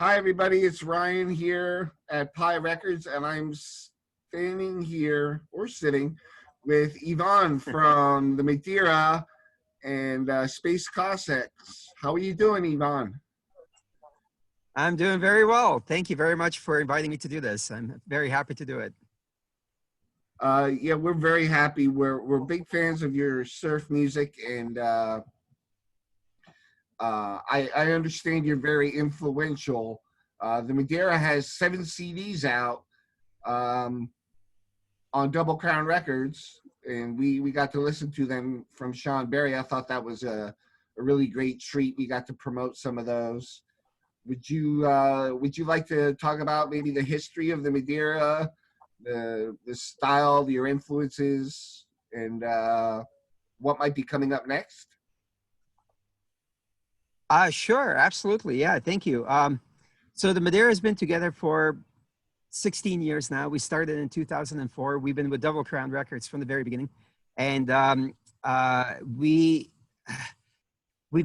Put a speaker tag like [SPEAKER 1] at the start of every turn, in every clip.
[SPEAKER 1] Hi, everybody. It's Ryan here at Pi Records, and I'm standing here or sitting with Ivan from the Madeira and Space Cossacks. How are you doing, Ivan?
[SPEAKER 2] I'm doing very well. Thank you very much for inviting me to do this. I'm very happy to do it.
[SPEAKER 1] Yeah, we're very happy. We're big fans of your surf music, and I understand you're very influential. The Madeira has 7 CDs out. Um, on Double Crown Records, and we got to listen to them from Sean Berry. I thought that was a really great treat. We got to promote some of those. Would you like to talk about maybe the history of the Madeira, the style, your influences, and what might be coming up next?
[SPEAKER 2] Sure, absolutely. Yeah, thank you. So the Madeira has been together for 16 years now. We started in 2004. We've been with Double Crown Records from the very beginning, and we've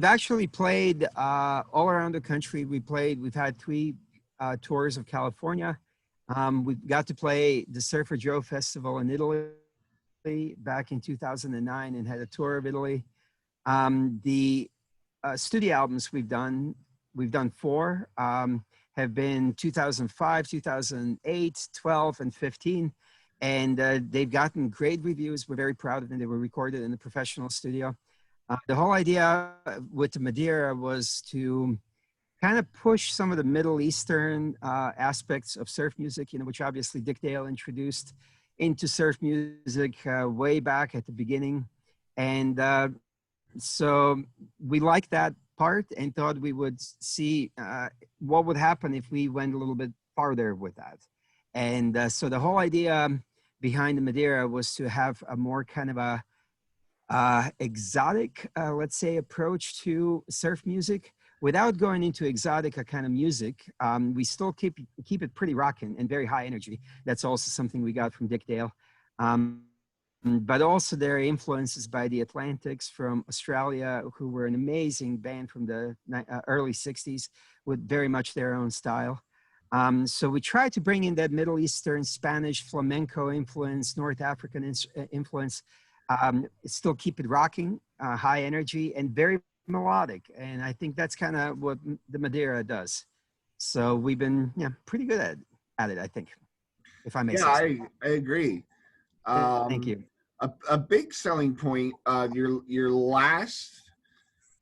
[SPEAKER 2] actually played all around the country. We've had three tours of California. We got to play the Surfer Joe Festival in Italy back in 2009 and had a tour of Italy. The studio albums we've done four, have been 2005, 2008, 12, and 15. And they've gotten great reviews. We're very proud of them. They were recorded in a professional studio. The whole idea with the Madeira was to kind of push some of the Middle Eastern aspects of surf music, which obviously Dick Dale introduced into surf music way back at the beginning. And so we liked that part and thought we would see what would happen if we went a little bit farther with that. And so the whole idea behind the Madeira was to have a more kind of a exotic, let's say, approach to surf music without going into exotic kind of music. We still keep it pretty rocking and very high energy. That's also something we got from Dick Dale. But also their influences by the Atlantics from Australia, who were an amazing band from the early 60s with very much their own style. So we tried to bring in that Middle Eastern, Spanish, flamenco influence, North African influence, still keep it rocking, high energy, and very melodic. And I think that's kind of what the Madeira does. So we've been pretty good at it, I think, if I may
[SPEAKER 1] Yeah,
[SPEAKER 2] say so.
[SPEAKER 1] I agree.
[SPEAKER 2] Thank
[SPEAKER 1] Um,
[SPEAKER 2] you.
[SPEAKER 1] a big selling point of your last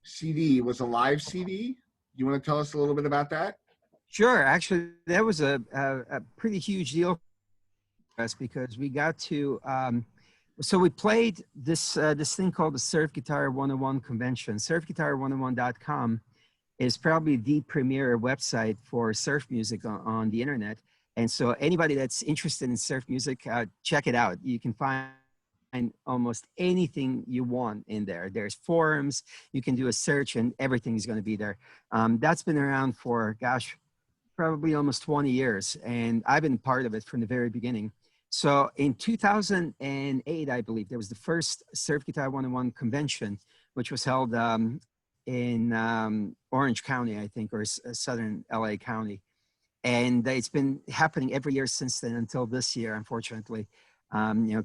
[SPEAKER 1] CD was a live CD. You want to tell us a little bit about that?
[SPEAKER 2] Sure. Actually, that was a pretty huge deal for us because we got to. So we played this thing called the Surf Guitar 101 convention. Surfguitar101.com is probably the premier website for surf music on the internet. And so anybody that's interested in surf music, check it out. You can find almost anything you want in there. There's forums, you can do a search and everything is going to be there. That's been around for, gosh, probably almost 20 years. And I've been part of it from the very beginning. So in 2008, I believe, there was the first Surf Guitar 101 convention, which was held in Orange County, I think, or southern LA County. And it's been happening every year since then until this year, unfortunately.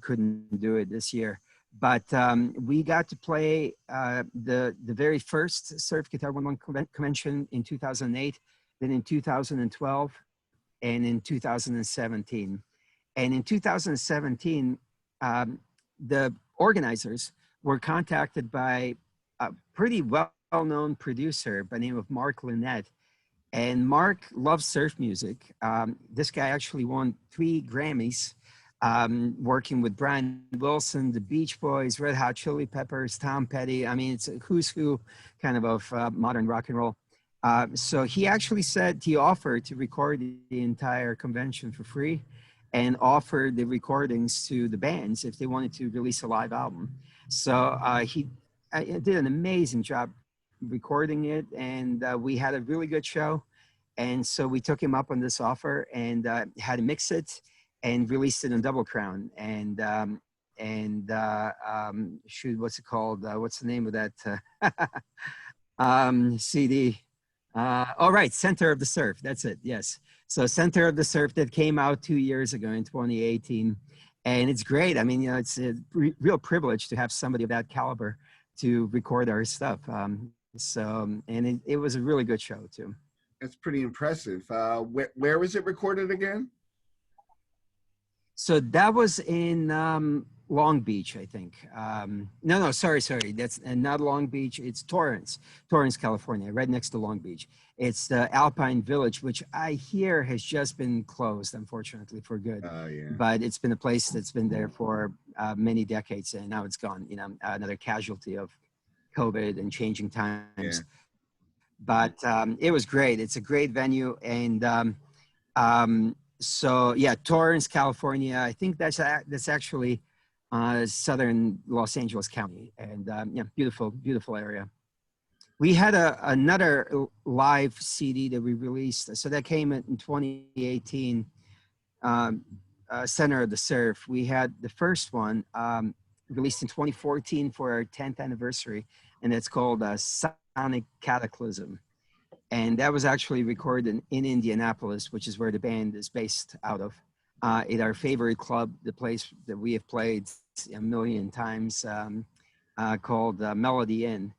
[SPEAKER 2] Couldn't do it this year. But we got to play the very first Surf Guitar 101 convention in 2008, then in 2012, and in 2017. And in 2017, the organizers were contacted by a pretty well-known producer by the name of Mark Lynette. And Mark loves surf music. This guy actually won 3 Grammys working with Brian Wilson, the Beach Boys, Red Hot Chili Peppers, Tom Petty. I mean, it's a who's who kind of modern rock and roll. So he actually said he offered to record the entire convention for free and offered the recordings to the bands if they wanted to release a live album. So he did an amazing job recording it, and we had a really good show. And so we took him up on this offer and had him mix it and released it on Double Crown. Shoot, what's it called? What's the name of that CD? Oh, right, Center of the Surf. That's it. Yes. So Center of the Surf that came out 2 years ago in 2018, and it's great. I mean, you know, it's a real privilege to have somebody of that caliber to record our stuff. And it was a really good show too.
[SPEAKER 1] That's pretty impressive. Where was it recorded again?
[SPEAKER 2] So that was in Long Beach, I think. No, sorry. That's not Long Beach. It's Torrance, California, right next to Long Beach. It's the Alpine Village, which I hear has just been closed, unfortunately, for good.
[SPEAKER 1] Yeah.
[SPEAKER 2] But it's been a place that's been there for many decades, and now it's gone. You know, another casualty of COVID and changing times.
[SPEAKER 1] Yeah.
[SPEAKER 2] But it was great. It's a great venue, and so yeah, Torrance, California. I think that's actually southern Los Angeles County, and yeah, beautiful area. We had another live CD that we released, so that came in 2018. Center of the Surf. We had the first one released in 2014 for our 10th anniversary, and it's called Sonic Cataclysm. And that was actually recorded in Indianapolis, which is where the band is based out of, at our favorite club, the place that we have played a million times, called Melody Inn.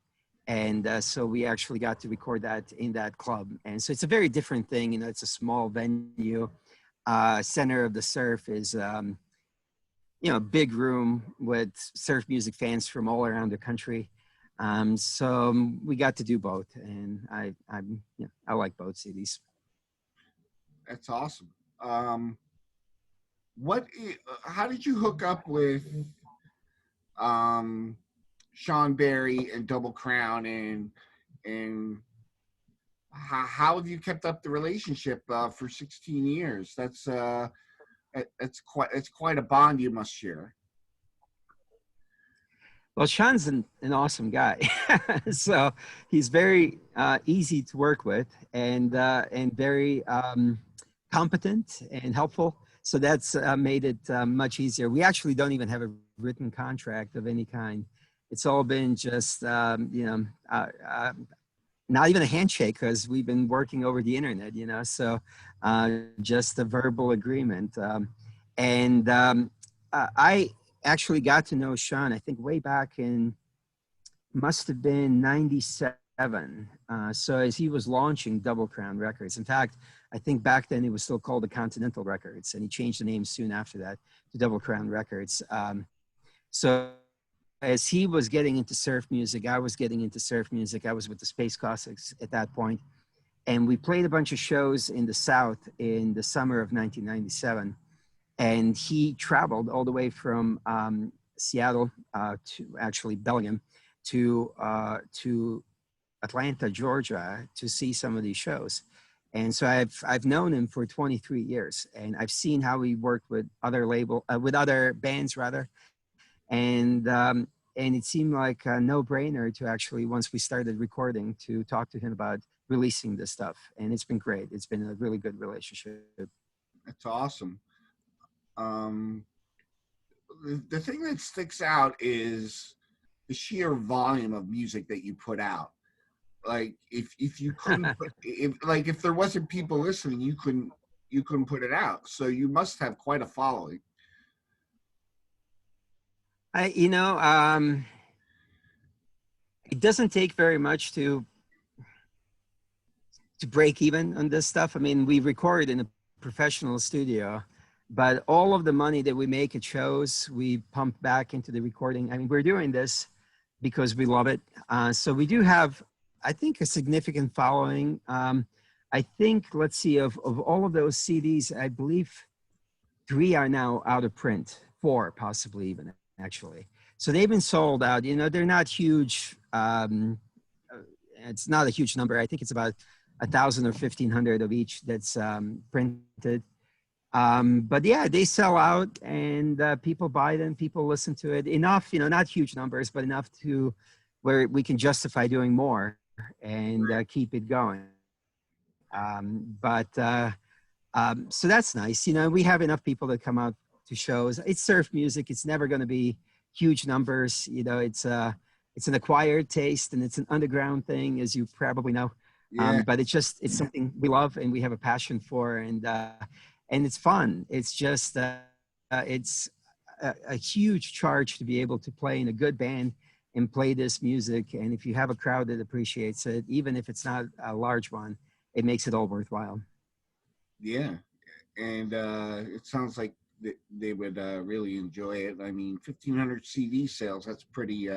[SPEAKER 2] And so we actually got to record that in that club. And so it's a very different thing. You know, it's a small venue. Center of the Surf is, you know, a big room with surf music fans from all around the country. So we got to do both, and I like both CDs.
[SPEAKER 1] That's awesome. How did you hook up with Sean Berry and Double Crown, and how have you kept up the relationship for 16 years? That's quite a bond you must share.
[SPEAKER 2] Well, Sean's an awesome guy. So he's very easy to work with, and very competent and helpful. So that's made it much easier. We actually don't even have a written contract of any kind. It's all been just, not even a handshake, because we've been working over the internet, you know, so just a verbal agreement. I actually got to know Sean, I think way back in, must have been 97. So as he was launching Double Crown Records. In fact, I think back then it was still called the Continental Records, and he changed the name soon after that to Double Crown Records. So as he was getting into surf music, I was getting into surf music. I was with the Space Cossacks at that point. And we played a bunch of shows in the South in the summer of 1997. And he traveled all the way from Seattle to actually Bellingham to Atlanta, Georgia, to see some of these shows. And so I've known him for 23 years, and I've seen how he worked with other bands rather, and it seemed like a no-brainer to actually, once we started recording, to talk to him about releasing this stuff. And it's been great. It's been a really good relationship.
[SPEAKER 1] That's awesome. The thing that sticks out is the sheer volume of music that you put out. Like if you couldn't if there wasn't people listening, you couldn't put it out. So you must have quite a following.
[SPEAKER 2] It doesn't take very much to break even on this stuff. I mean, we record in a professional studio, but all of the money that we make at shows, we pump back into the recording. I mean, we're doing this because we love it. So we do have, I think, a significant following. I think, let's see, of all of those CDs, I believe 3 are now out of print, 4 possibly even, actually. So they've been sold out. You know, they're not huge. It's not a huge number. I think it's about 1,000 or 1,500 of each that's printed. But yeah, they sell out, and people buy them, people listen to it enough, you know, not huge numbers, but enough to where we can justify doing more and keep it going. So that's nice. You know, we have enough people that come out to shows. It's surf music. It's never going to be huge numbers. You know, it's an acquired taste, and it's an underground thing, as you probably know.
[SPEAKER 1] Yeah.
[SPEAKER 2] But it's something we love and we have a passion for, and it's fun. It's just it's a huge charge to be able to play in a good band and play this music. And if you have a crowd that appreciates it, even if it's not a large one, it makes it all worthwhile.
[SPEAKER 1] Yeah. And it sounds like they would really enjoy it. I mean, 1,500 CD sales, that's pretty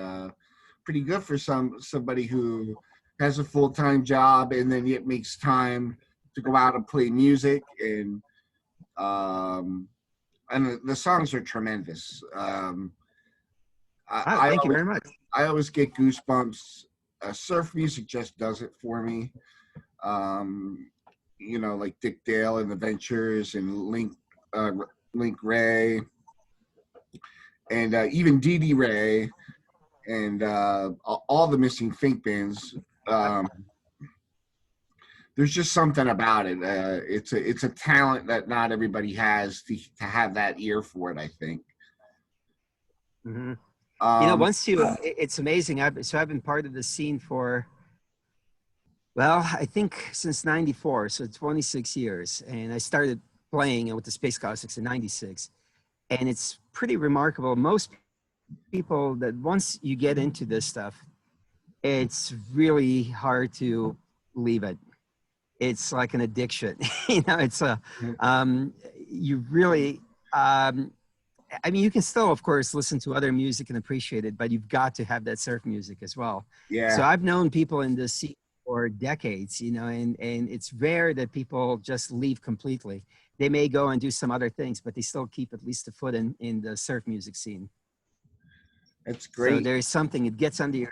[SPEAKER 1] good for somebody who has a full-time job and then yet makes time to go out and play music. Um, and the songs are tremendous.
[SPEAKER 2] Ah, thank you very much.
[SPEAKER 1] I always get goosebumps. Surf music just does it for me. Um, you know, like Dick Dale and the Ventures and uh, Link Ray, and even Dee Dee Ray, and all the Missing Fink bands. Um, there's just something about it. It's a talent that not everybody has to have that ear for it. I think.
[SPEAKER 2] Hmm.
[SPEAKER 1] Um,
[SPEAKER 2] Once it's amazing. I've been part of the scene for, well, I think since '94, so 26 years, and I started playing with the Space Cossacks in '96, and it's pretty remarkable. Most people that once you get into this stuff, it's really hard to leave it. It's like an addiction. It's a you really. Um, I mean, you can still, of course, listen to other music and appreciate it, but you've got to have that surf music as well. So
[SPEAKER 1] yeah,
[SPEAKER 2] I've known people in this scene for decades, and it's rare that people just leave completely. They may go and do some other things, but they still keep at least a foot in the surf music scene.
[SPEAKER 1] that's
[SPEAKER 2] So
[SPEAKER 1] great.
[SPEAKER 2] there's something, it gets under your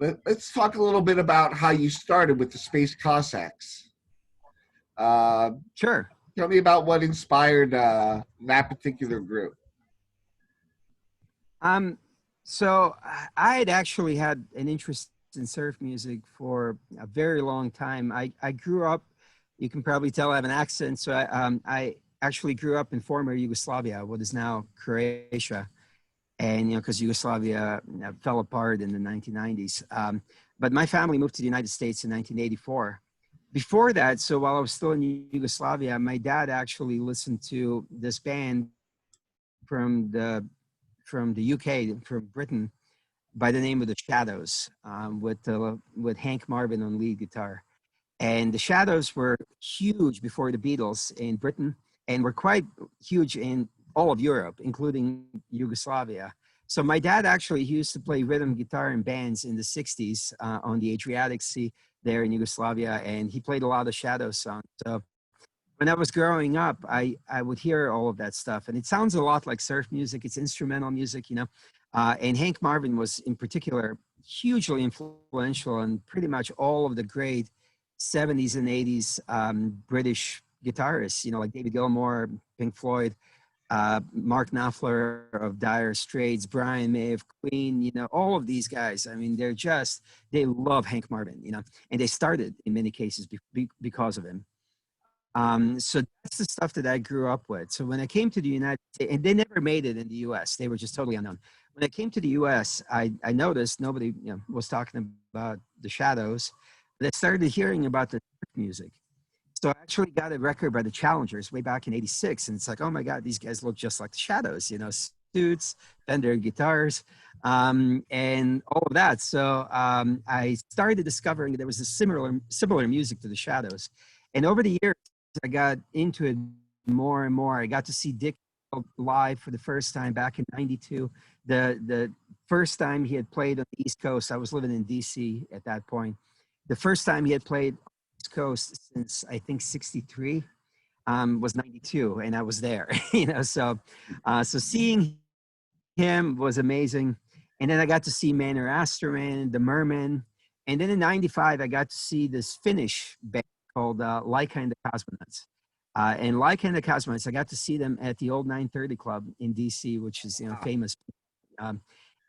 [SPEAKER 1] Let's talk a little bit about how you started with the Space Cossacks. Uh,
[SPEAKER 2] Sure.
[SPEAKER 1] Tell me about what inspired that particular group.
[SPEAKER 2] Um, so I had actually had an interest in surf music for a very long time. I grew up, you can probably tell I have an accent. So I actually grew up in former Yugoslavia, what is now Croatia. And, because Yugoslavia fell apart in the 1990s. But my family moved to the United States in 1984. Before that, so while I was still in Yugoslavia, my dad actually listened to this band from the UK, from Britain, by the name of the Shadows, with Hank Marvin on lead guitar. And the Shadows were huge before the Beatles in Britain, and were quite huge in all of Europe, including Yugoslavia. So my dad actually used to play rhythm guitar in bands in the 60s on the Adriatic Sea there in Yugoslavia, and he played a lot of Shadows songs. So when I was growing up, I would hear all of that stuff, and it sounds a lot like surf music. It's instrumental music. And Hank Marvin was in particular hugely influential on pretty much all of the great '70s and '80s British guitarists. Like David Gilmour, Pink Floyd, Mark Knopfler of Dire Straits, Brian May of Queen. All of these guys. I mean, they love Hank Marvin. And they started in many cases because of him. So that's the stuff that I grew up with. So when I came to the United States, and they never made it in the US, they were just totally unknown. When I came to the US, I noticed nobody was talking about the Shadows, but I started hearing about the music. So I actually got a record by the Challengers way back in '86, and it's like, oh my God, these guys look just like the Shadows, suits, Fender guitars, and all of that. So I started discovering there was a similar music to the Shadows, and over the years, I got into it more and more. I got to see Dick live for the first time back in '92. The first time he had played on the East Coast, I was living in DC at that point. The first time he had played on the East Coast since I think '63 was '92, and I was there. So seeing him was amazing. And then I got to see Manor Asterman, the Merman, and then in '95 I got to see this Finnish band called Laika and the Cosmonauts. And Laika and the Cosmonauts, I got to see them at the old 930 Club in DC, which is famous. Um,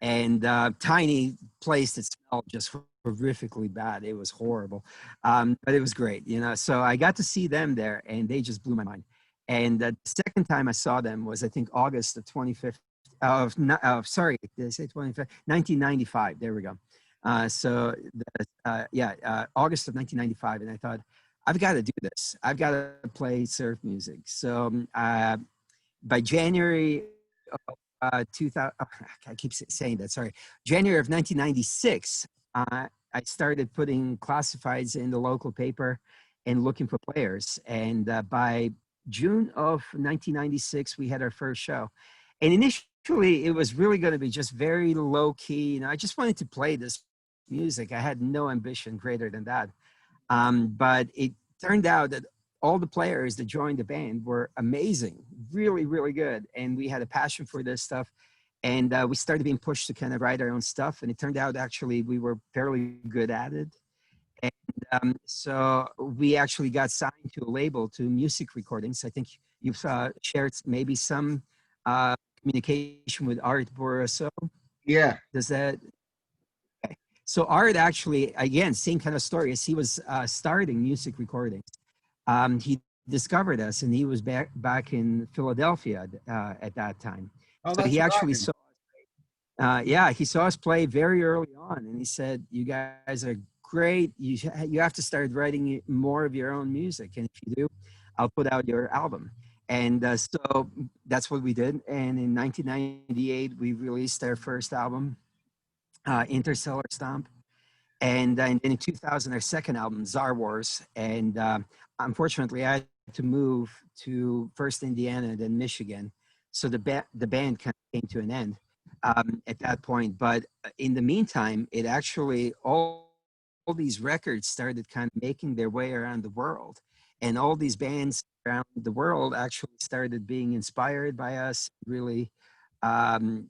[SPEAKER 2] and tiny place that smelled just horrifically bad. It was horrible, but it was great. So I got to see them there, and they just blew my mind. And the second time I saw them was, I think, August of 25th. Sorry, did I say 25th? 1995. There we go. August of 1995, and I thought, I've got to do this. I've got to play surf music. So by January of 2000, I keep saying that, sorry, January of 1996, I started putting classifieds in the local paper and looking for players. And by June of 1996, we had our first show. And initially, it was really going to be just very low key. I just wanted to play this music. I had no ambition greater than that. But it turned out that all the players that joined the band were amazing, really, really good. And we had a passion for this stuff. And we started being pushed to kind of write our own stuff. And it turned out actually we were fairly good at it. And so we actually got signed to a label, to Music Recordings. I think you've shared maybe some communication with Art Boroso.
[SPEAKER 1] Yeah.
[SPEAKER 2] Does that? Okay. So Art actually, again, same kind of story as he was starting Music Recordings. He discovered us, and he was back in Philadelphia at that time.
[SPEAKER 1] Oh,
[SPEAKER 2] So
[SPEAKER 1] that's
[SPEAKER 2] he actually
[SPEAKER 1] rocking.
[SPEAKER 2] saw, he saw us play very early on, and he said, "You guys are great. You have to start writing more of your own music, and if you do, I'll put out your album." And so that's what we did. And in 1998, we released our first album, Interstellar Stomp. And then in 2000, our second album, Czar Wars. And unfortunately, I had to move to first Indiana, then Michigan. So the band kind of came to an end at that point. But in the meantime, it actually, all these records started kind of making their way around the world. And all these bands around the world actually started being inspired by us, really, telling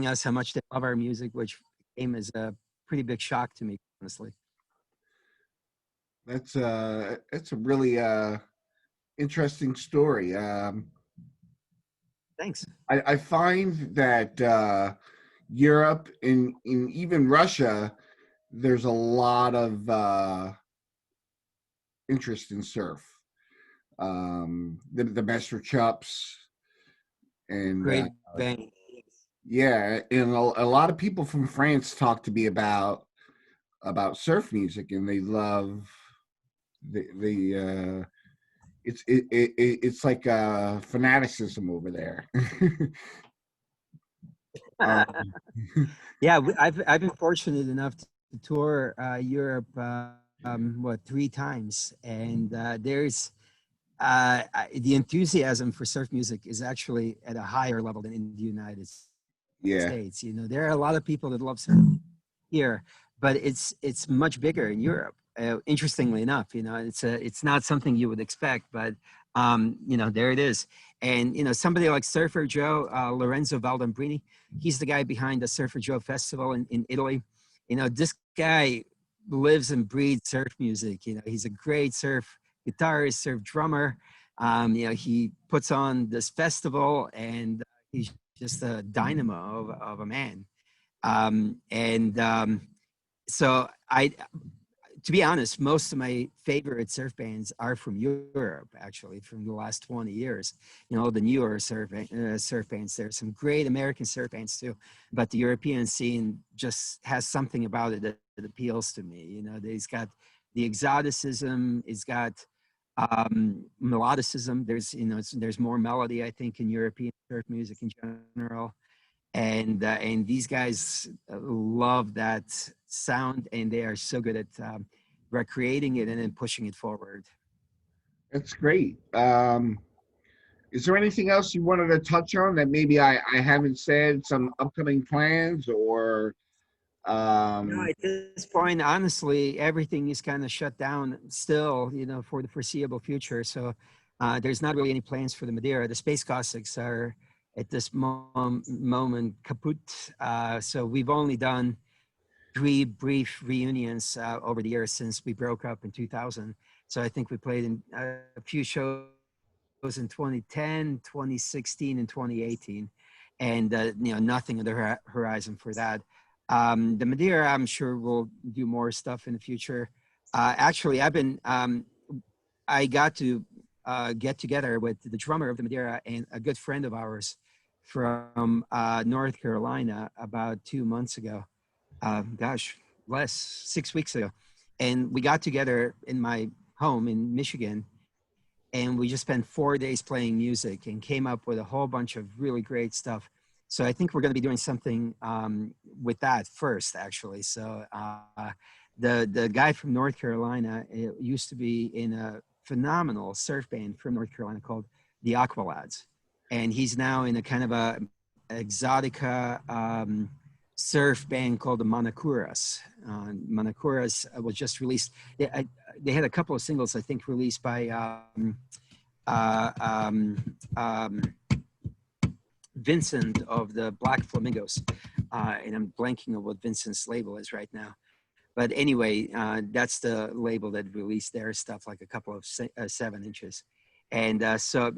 [SPEAKER 2] us how much they love our music, which came as a pretty big shock to me, honestly.
[SPEAKER 1] That's a really interesting story.
[SPEAKER 2] Thanks.
[SPEAKER 1] I find that Europe and in even Russia, there's a lot of interest in surf. The Master Chups and
[SPEAKER 2] Great band.
[SPEAKER 1] yeah, and a lot of people from France talk to me about surf music, and they love the it's like fanaticism over there. um,
[SPEAKER 2] Yeah, I've been fortunate enough to tour Europe, what, 3 times, and there's the enthusiasm for surf music is actually at a higher level than in the United
[SPEAKER 1] yeah,
[SPEAKER 2] States. There are a lot of people that love surf here, but it's much bigger in Europe. Interestingly enough, it's not something you would expect, but there it is. And somebody like Surfer Joe, Lorenzo Valdambrini, he's the guy behind the Surfer Joe Festival in Italy. This guy lives and breathes surf music. He's a great surf guitarist, surf drummer. He puts on this festival, and he's just a dynamo of a man. So to be honest, most of my favorite surf bands are from Europe, actually, from the last 20 years. The newer surf bands. There's some great American surf bands too, but the European scene just has something about it that appeals to me. It's got the exoticism, it's got melodicism. There's more melody, I think, in European surf music in general. And these guys love that sound, and they are so good at recreating it and then pushing it forward.
[SPEAKER 1] that's great. Is there anything else you wanted to touch on that maybe I haven't said? Some upcoming plans or
[SPEAKER 2] At this point, honestly, everything is kind of shut down still, for the foreseeable future. So there's not really any plans for the Madeira. The Space Cossacks are at this moment kaput. So we've only done 3 brief reunions over the years since we broke up in 2000. So I think we played in a few shows in 2010, 2016, and 2018. And, nothing on the horizon for that. The Madeira, I'm sure we'll do more stuff in the future. Actually, I got to get together with the drummer of the Madeira and a good friend of ours from North Carolina about 2 months ago. gosh, less 6 weeks ago, and we got together in my home in Michigan, and we just spent 4 days playing music and came up with a whole bunch of really great stuff. So I think we're going to be doing something with that first, actually. So the guy from North Carolina used to be in a phenomenal surf band from North Carolina called the Aqualads, and he's now in a kind of a exotica surf band called the Manacuras. Manacuras was just released. They had a couple of singles, I think, released by uh, um, um, Vincent of the Black Flamingos. And I'm blanking on what Vincent's label is right now. But anyway, that's the label that released their stuff, like a couple of 7 inches. And so,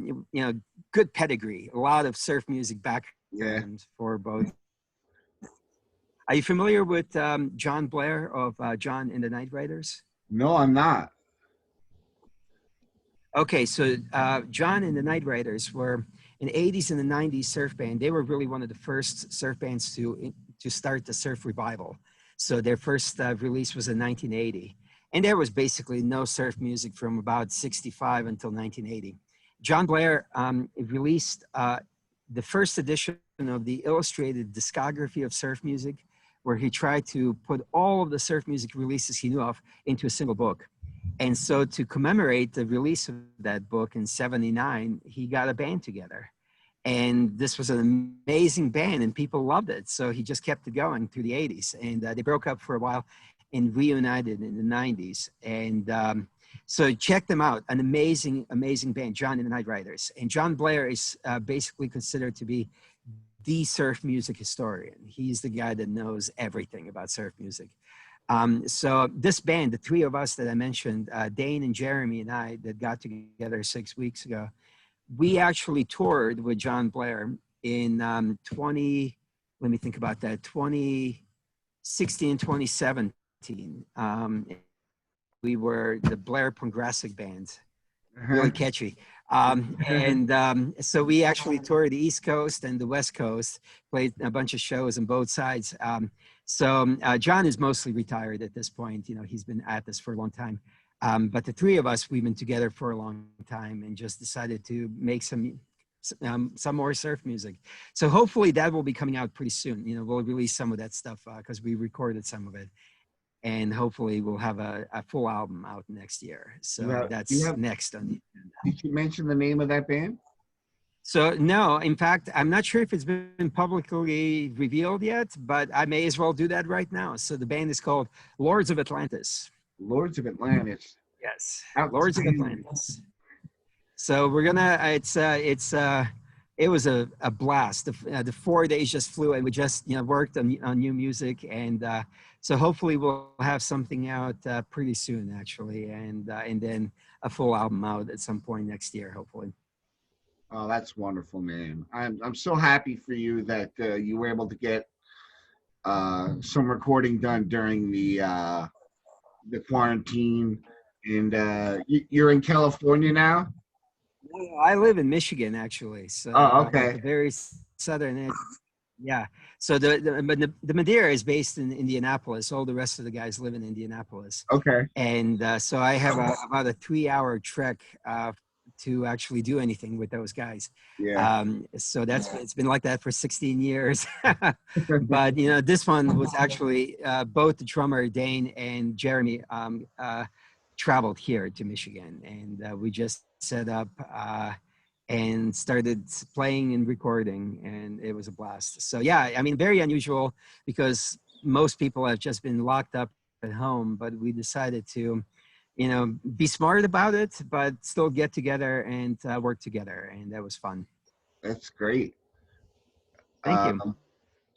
[SPEAKER 2] good pedigree, a lot of surf music background for both. Are you familiar with John Blair of John and the Night Riders?
[SPEAKER 1] No, I'm not.
[SPEAKER 2] Okay, so John and the Night Riders were an 80s and the 90s surf band. They were really one of the first surf bands to start the surf revival. So their first release was in 1980. And there was basically no surf music from about 65 until 1980. John Blair released the first edition of the Illustrated Discography of Surf Music, where he tried to put all of the surf music releases he knew of into a single book. And so to commemorate the release of that book in 79, he got a band together. And this was an amazing band and people loved it. So he just kept it going through the 80s. And they broke up for a while and reunited in the 90s. And so check them out. An amazing, amazing band, John and the Night Riders. And John Blair is basically considered to be the surf music historian. He's the guy that knows everything about surf music. So this band, the three of us that I mentioned, Dane and Jeremy and I, that got together 6 weeks ago, we actually toured with John Blair in 2016, 2017. We were the Blair Pongracic band, really catchy. So we actually toured the East Coast and the West Coast, played a bunch of shows on both sides. So John is mostly retired at this point. He's been at this for a long time. But the three of us, we've been together for a long time and just decided to make some more surf music. So hopefully that will be coming out pretty soon. We'll release some of that stuff because we recorded some of it. And hopefully we'll have a full album out next year. So that's next on the agenda.
[SPEAKER 1] Did you mention the name of that band?
[SPEAKER 2] So no, in fact, I'm not sure if it's been publicly revealed yet, but I may as well do that right now. So the band is called Lords of Atlantis.
[SPEAKER 1] Lords of Atlantis.
[SPEAKER 2] Yes, Lords of Atlantis. So we're gonna. It was a blast. The 4 days just flew, and we just worked on new music, and so hopefully we'll have something out pretty soon, actually, and then a full album out at some point next year, hopefully.
[SPEAKER 1] Oh, that's wonderful, man. I'm so happy for you that you were able to get some recording done during the quarantine, and you're in California now.
[SPEAKER 2] I live in Michigan, actually. So
[SPEAKER 1] okay.
[SPEAKER 2] The very southern edge. Yeah. So the Madeira is based in Indianapolis. All the rest of the guys live in Indianapolis.
[SPEAKER 1] Okay.
[SPEAKER 2] And so I have about a 3-hour trek to actually do anything with those guys.
[SPEAKER 1] Yeah.
[SPEAKER 2] So it's been like that for 16 years. But this one was actually both the drummer Dane and Jeremy traveled here to Michigan, and we just set up and started playing and recording, and it was a blast. So yeah, I mean, very unusual because most people have just been locked up at home, but we decided to be smart about it, but still get together and work together. And that was fun.
[SPEAKER 1] That's great.
[SPEAKER 2] Thank you.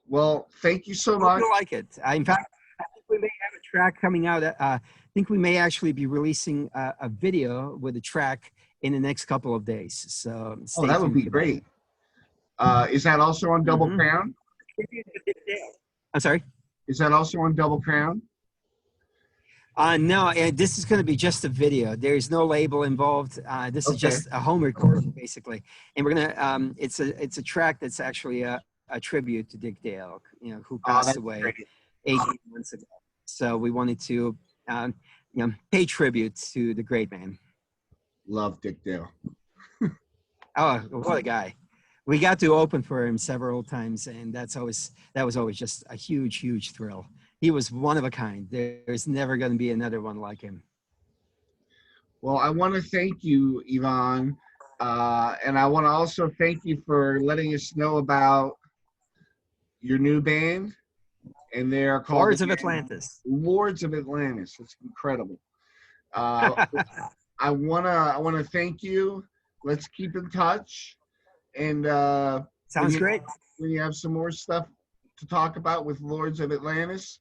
[SPEAKER 1] Well, thank you so much.
[SPEAKER 2] I hope you like it. In fact, I think we may have a track coming out. I think we may actually be releasing a video with a track in the next couple of days. So
[SPEAKER 1] that would be great. Is that also on Double Crown?
[SPEAKER 2] I'm sorry?
[SPEAKER 1] Is that also on Double Crown?
[SPEAKER 2] No, this is going to be just a video. There's no label involved. This is just a home recording, basically. And we're gonna. It's a track that's actually a tribute to Dick Dale, who passed away.
[SPEAKER 1] Great.
[SPEAKER 2] 18 months ago. So we wanted to, pay tribute to the great man.
[SPEAKER 1] Love Dick Dale.
[SPEAKER 2] Oh, what a guy! We got to open for him several times, and that was always just a huge, huge thrill. He was one of a kind. There's never going to be another one like him.
[SPEAKER 1] Well, I want to thank you, Ivan, and I want to also thank you for letting us know about your new band, and they are called
[SPEAKER 2] Lords of Atlantis.
[SPEAKER 1] Lords of Atlantis. It's incredible. Uh, I wanna thank you. Let's keep in touch, and
[SPEAKER 2] Sounds great.
[SPEAKER 1] when you have some more stuff to talk about with Lords of Atlantis,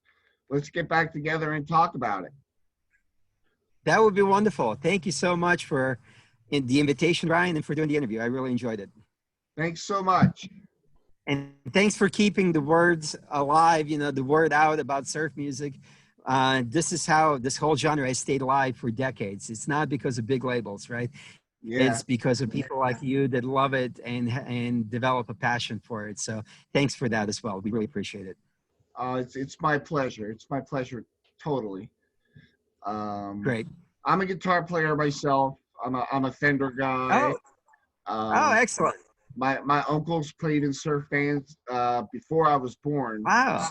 [SPEAKER 1] let's get back together and talk about it.
[SPEAKER 2] That would be wonderful. Thank you so much for the invitation, Ryan, and for doing the interview. I really enjoyed it.
[SPEAKER 1] Thanks so much.
[SPEAKER 2] And thanks for keeping the words alive, the word out about surf music. This is how this whole genre has stayed alive for decades. It's not because of big labels, right?
[SPEAKER 1] Yeah.
[SPEAKER 2] It's because of people like you that love it and develop a passion for it. So thanks for that as well. We really appreciate it.
[SPEAKER 1] It's my pleasure. It's my pleasure, totally.
[SPEAKER 2] Great.
[SPEAKER 1] I'm a guitar player myself. I'm a Fender guy.
[SPEAKER 2] Oh, excellent.
[SPEAKER 1] My uncles played in surf bands before I was born.
[SPEAKER 2] Wow.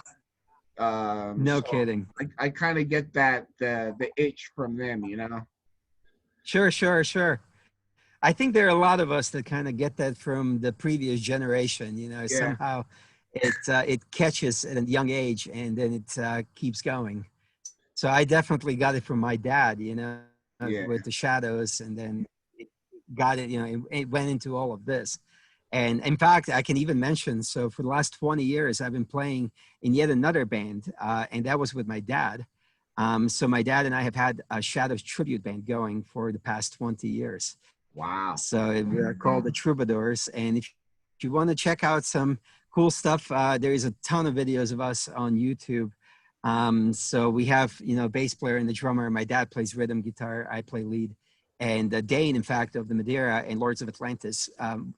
[SPEAKER 2] No
[SPEAKER 1] So
[SPEAKER 2] kidding.
[SPEAKER 1] I kind of get that the itch from them,
[SPEAKER 2] Sure. I think there are a lot of us that kind of get that from the previous generation.
[SPEAKER 1] Yeah.
[SPEAKER 2] Somehow it catches at a young age and then it keeps going. So I definitely got it from my dad,
[SPEAKER 1] Yeah.
[SPEAKER 2] with the Shadows, and then it got it, it went into all of this. And in fact, I can even mention, so for the last 20 years, I've been playing in yet another band, and that was with my dad. So my dad and I have had a Shadows tribute band going for the past 20 years.
[SPEAKER 1] Wow.
[SPEAKER 2] So we're called the Troubadours. And if you want to check out some cool stuff, there is a ton of videos of us on YouTube. So we have, bass player and the drummer. My dad plays rhythm guitar. I play lead. And Dane, in fact, of the Madeira and Lords of Atlantis,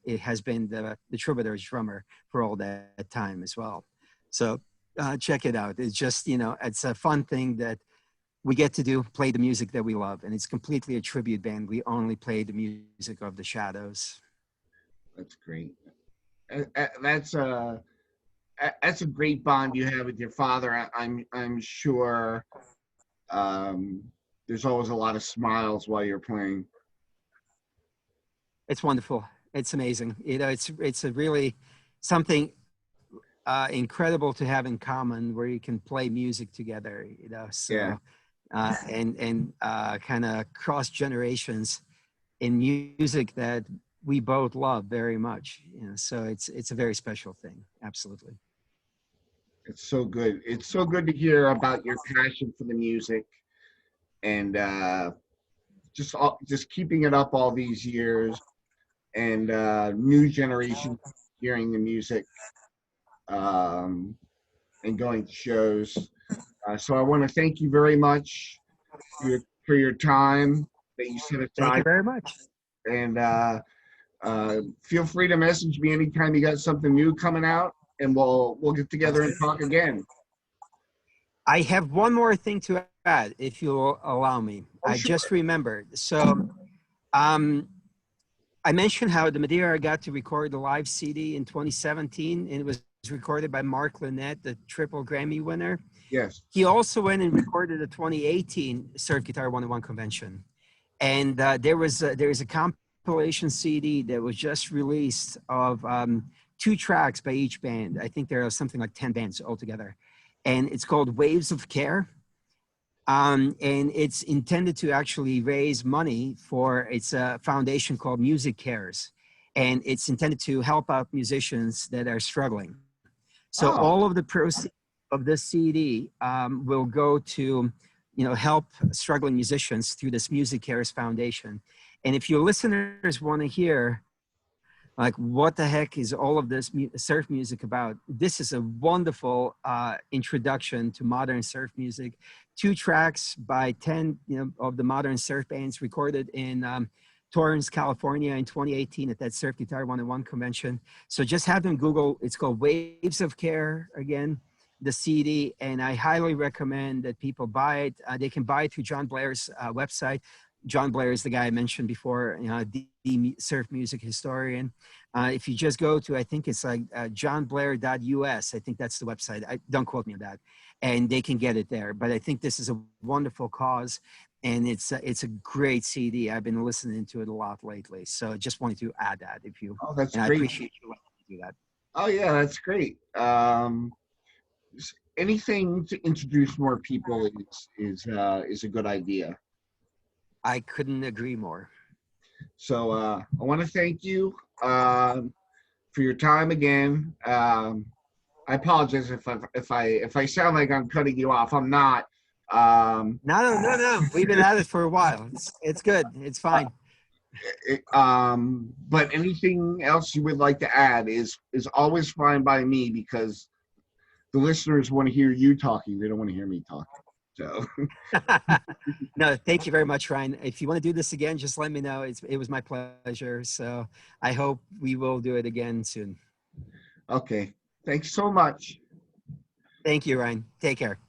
[SPEAKER 2] it has been the Troubadours drummer for all that time as well. So check it out. It's just, it's a fun thing that we get to do, play the music that we love. And it's completely a tribute band. We only play the music of the Shadows.
[SPEAKER 1] That's great. That's a great bond you have with your father. I'm sure there's always a lot of smiles while you're playing.
[SPEAKER 2] It's wonderful. It's amazing. It's a really something incredible to have in common where you can play music together, so
[SPEAKER 1] Yeah.
[SPEAKER 2] And kind of cross generations in music that we both love very much, so it's a very special thing. Absolutely.
[SPEAKER 1] It's so good. It's so good to hear about your passion for the music, and just keeping it up all these years, and new generations hearing the music, and going to shows. So I want to thank you very much for your time that you set aside.
[SPEAKER 2] Thank you very much.
[SPEAKER 1] And feel free to message me anytime you got something new coming out, and we'll get together and talk again.
[SPEAKER 2] I have one more thing to add, if you'll allow me. I
[SPEAKER 1] Sure.
[SPEAKER 2] just remembered. So I mentioned how the Madeira got to record the live CD in 2017, and it was recorded by Mark Lynette, the triple Grammy winner.
[SPEAKER 1] Yes.
[SPEAKER 2] He also went and recorded the 2018 Surf Guitar 101 convention. And there is a compilation CD that was just released of 2 tracks by each band. I think there are something like 10 bands altogether. And it's called Waves of Care. And it's intended to actually raise money for its foundation called Music Cares. And it's intended to help out musicians that are struggling. So all of the proceeds of this CD will go to, help struggling musicians through this Music Cares Foundation. And if your listeners want to hear, like, what the heck is all of this surf music about? This is a wonderful introduction to modern surf music. 2 tracks by 10 of the modern surf bands recorded in Torrance, California in 2018 at that Surf Guitar 101 convention. So just have them Google. It's called Waves of Care again. the CD, and I highly recommend that people buy it. They can buy it through John Blair's website. John Blair is the guy I mentioned before, the surf music historian. If you just go to, I think it's like johnblair.us, I think that's the website. Don't quote me on that. And they can get it there. But I think this is a wonderful cause, and it's a great CD. I've been listening to it a lot lately. So just wanted to add that
[SPEAKER 1] Oh, that's
[SPEAKER 2] and I
[SPEAKER 1] great.
[SPEAKER 2] appreciate you letting me do that.
[SPEAKER 1] Oh yeah, that's great. Anything to introduce more people is a good idea.
[SPEAKER 2] I couldn't agree more.
[SPEAKER 1] So I want to thank you for your time again. I apologize if I sound like I'm cutting you off. I'm not.
[SPEAKER 2] No. We've been at it for a while. It's good. It's fine.
[SPEAKER 1] But anything else you would like to add is always fine by me, because the listeners want to hear you talking. They don't want to hear me talking. So
[SPEAKER 2] No, thank you very much, Ryan. If you want to do this again, just let me know. It was my pleasure. So I hope we will do it again soon.
[SPEAKER 1] okay. Thanks so much.
[SPEAKER 2] Thank you, Ryan. Take care.